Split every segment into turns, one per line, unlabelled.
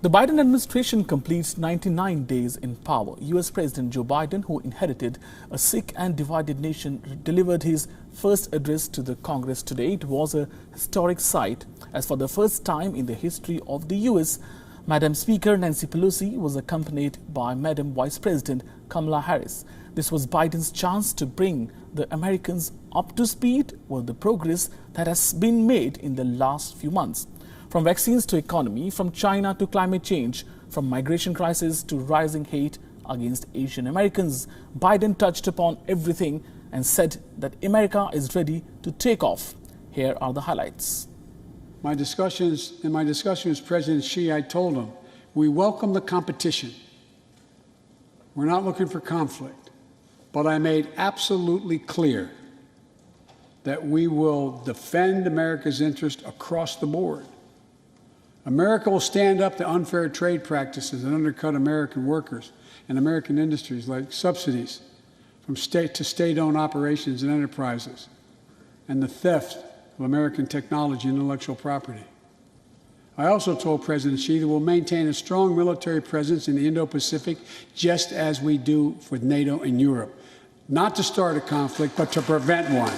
The Biden administration completes 99 days in power. U.S. President Joe Biden, who inherited a sick and divided nation, delivered his first address to the Congress today. It was a historic sight, as for the first time in the history of the U.S., Madam Speaker Nancy Pelosi was accompanied by Madam Vice President Kamala Harris. This was Biden's chance to bring the Americans up to speed with the progress that has been made in the last few months. From vaccines to economy, from China to climate change, from migration crisis to rising hate against Asian Americans, Biden touched upon everything and said that America is ready to take off. Here are the highlights.
In my discussion with President Xi, I told him, we welcome the competition. We're not looking for conflict. But I made absolutely clear that we will defend America's interest across the board. America will stand up to unfair trade practices that undercut American workers and American industries, like subsidies from state to state-owned operations and enterprises, and the theft of American technology and intellectual property. I also told President Xi that we'll maintain a strong military presence in the Indo-Pacific, just as we do with NATO and Europe, not to start a conflict, but to prevent one.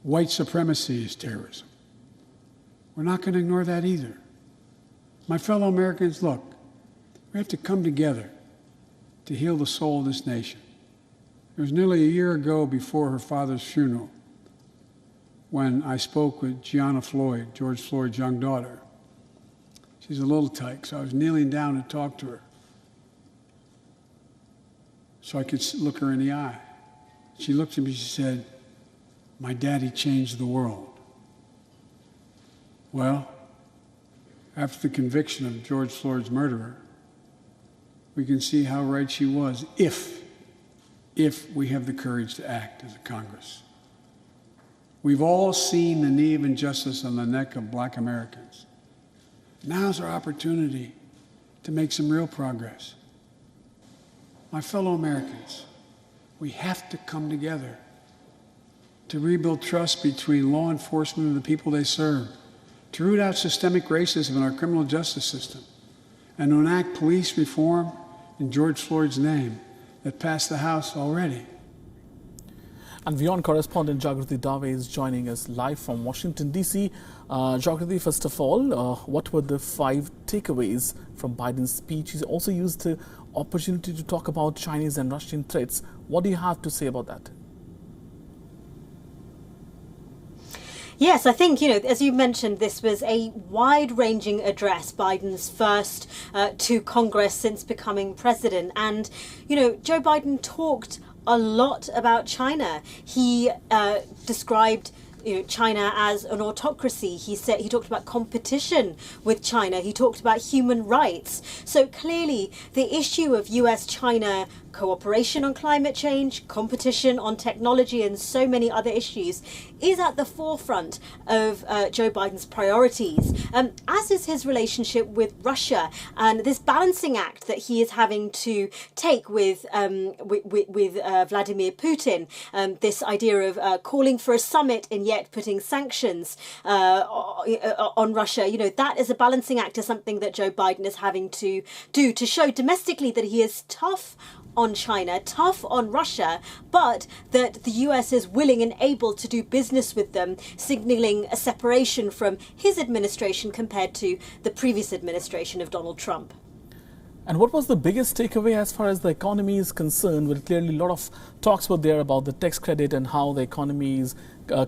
White supremacy is terrorism. We're not going to ignore that either. My fellow Americans, look, we have to come together to heal the soul of this nation. It was nearly a year ago, before her father's funeral, when I spoke with Gianna Floyd, George Floyd's young daughter. She's a little tyke, so I was kneeling down to talk to her so I could look her in the eye. She looked at me, she said, "My daddy changed the world." Well, after the conviction of George Floyd's murderer, we can see how right she was if we have the courage to act as a Congress. We've all seen the knee of injustice on the neck of Black Americans. Now's our opportunity to make some real progress. My fellow Americans, we have to come together to rebuild trust between law enforcement and the people they serve, to root out systemic racism in our criminal justice system, and to enact police reform in George Floyd's name that passed the House already.
And WION correspondent Jagriti Dave is joining us live from Washington, D.C. Jagriti, first of all, what were the 5 takeaways from Biden's speech? He also used the opportunity to talk about Chinese and Russian threats. What do you have to say about that?
Yes, I think, as you mentioned, this was a wide-ranging address, Biden's first to Congress since becoming president. And, Joe Biden talked a lot about China. He described China as an autocracy. He talked about competition with China. He talked about human rights. So clearly the issue of US-China cooperation on climate change, competition on technology, and so many other issues is at the forefront of Joe Biden's priorities, as is his relationship with Russia and this balancing act that he is having to take with Vladimir Putin. This idea of calling for a summit and yet putting sanctions on Russia. That is a balancing act, is something that Joe Biden is having to do to show domestically that he is tough on China, tough on Russia, but that the US is willing and able to do business with them, signaling a separation from his administration compared to the previous administration of Donald Trump.
And what was the biggest takeaway as far as the economy is concerned? Well, clearly a lot of talks were there about the tax credit and how the economy is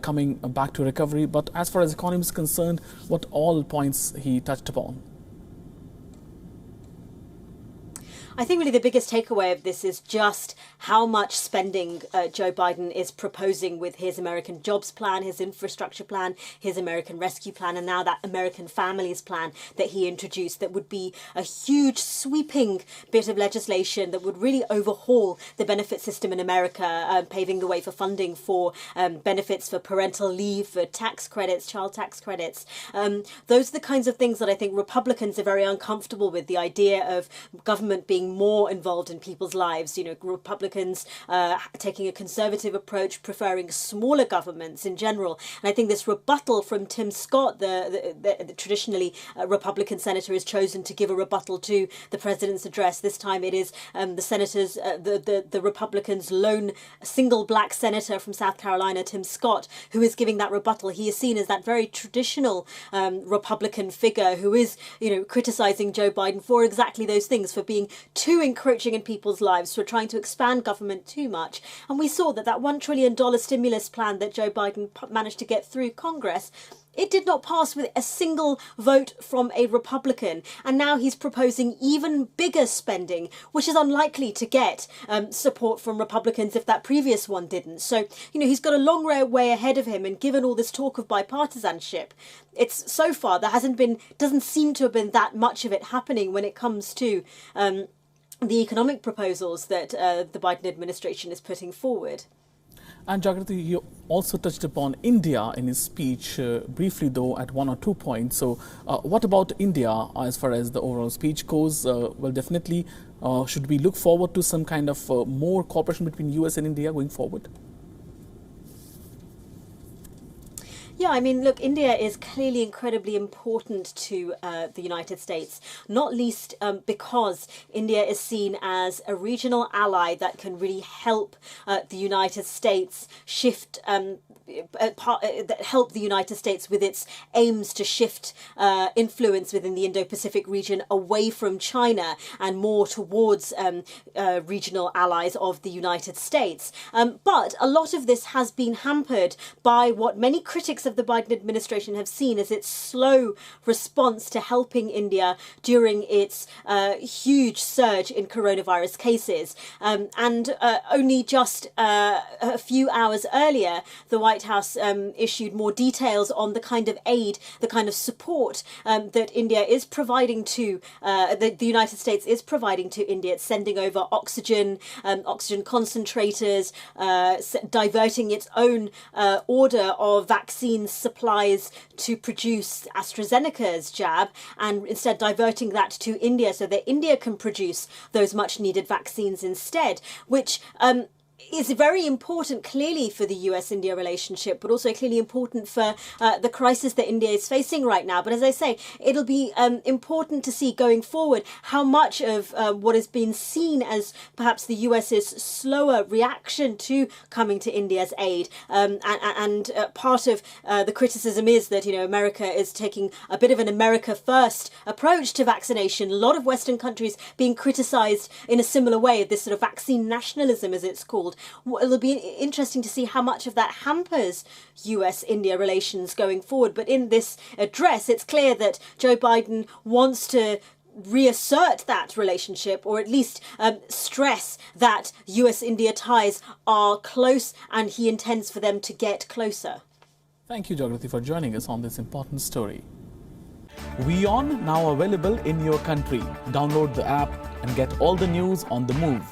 coming back to recovery. But as far as the economy is concerned, what all points he touched upon?
I think really the biggest takeaway of this is just how much spending Joe Biden is proposing with his American jobs plan, his infrastructure plan, his American rescue plan, and now that American families plan that he introduced, that would be a huge sweeping bit of legislation that would really overhaul the benefit system in America, paving the way for funding for benefits for parental leave, for tax credits, child tax credits. Those are the kinds of things that I think Republicans are very uncomfortable with, the idea of government being being more involved in people's lives. You know, Republicans taking a conservative approach, preferring smaller governments in general. And I think this rebuttal from Tim Scott, the traditionally Republican senator, is chosen to give a rebuttal to the president's address. This time it is the senators, the Republicans' lone single black senator from South Carolina, Tim Scott, who is giving that rebuttal. He is seen as that very traditional Republican figure who is, you know, criticizing Joe Biden for exactly those things, for being too encroaching in people's lives, for trying to expand government too much. And we saw that $1 trillion stimulus plan that Joe Biden managed to get through Congress, it did not pass with a single vote from a Republican. And now he's proposing even bigger spending, which is unlikely to get support from Republicans if that previous one didn't. So, you know, he's got a long way ahead of him. And given all this talk of bipartisanship, it's so far there doesn't seem to have been that much of it happening when it comes to the economic proposals that the Biden administration is putting forward.
And Jagrati, you also touched upon India in his speech, briefly though, at 1 or 2 points. So what about India as far as the overall speech goes? Well, definitely, should we look forward to some kind of more cooperation between US and India going forward?
Yeah, I mean, look, India is clearly incredibly important to the United States, not least because India is seen as a regional ally that can really help the United States shift, help the United States with its aims to shift influence within the Indo-Pacific region away from China and more towards regional allies of the United States. But a lot of this has been hampered by what many critics of the Biden administration have seen as its slow response to helping India during its huge surge in coronavirus cases. And only just a few hours earlier, the White House issued more details on the kind of aid, the kind of support that India is providing to, the United States is providing to India. It's sending over oxygen, oxygen concentrators, diverting its own order of vaccine supplies to produce AstraZeneca's jab, and instead diverting that to India so that India can produce those much needed vaccines instead, which is very important clearly for the US-India relationship, but also clearly important for the crisis that India is facing right now. But as I say, it'll be important to see going forward how much of what has been seen as perhaps the US's slower reaction to coming to India's aid. And part of the criticism is that, you know, America is taking a bit of an America first approach to vaccination. A lot of Western countries being criticized in a similar way, this sort of vaccine nationalism, as it's called. It'll be interesting to see how much of that hampers US-India relations going forward. But in this address, it's clear that Joe Biden wants to reassert that relationship, or at least stress that US-India ties are close, and he intends for them to get closer.
Thank you, Jagrati, for joining us on this important story. WION now available in your country. Download the app and get all the news on the move.